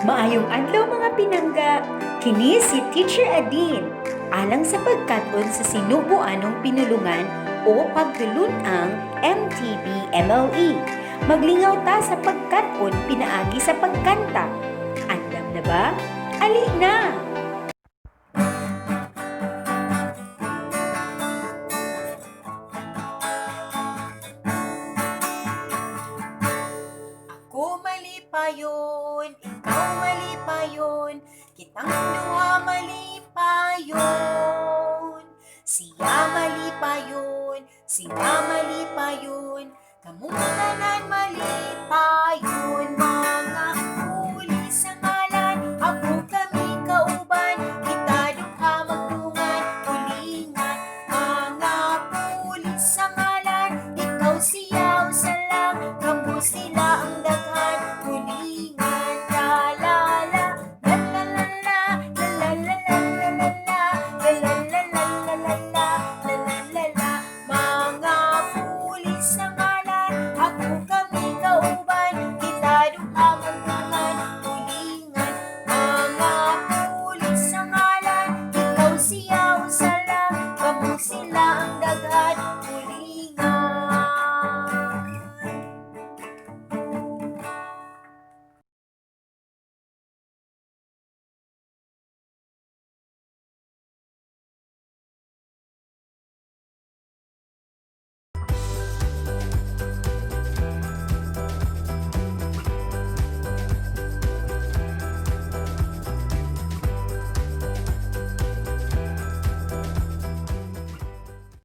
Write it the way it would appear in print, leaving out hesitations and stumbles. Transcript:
Maayong adlaw mga pinangga, kini si Teacher Adine. Alang sa pagkaton sa Cebuanong pinulungan o pagtulunang MTBMLE. Maglingaw ta sa pagkaton pinaagi sa pagkanta. Andam na ba? Ali na! Ako malipayon, ikaw malipayon, kitang duha malipayon. Siya malipayon, sila malipayon, kamong tanan malipayon.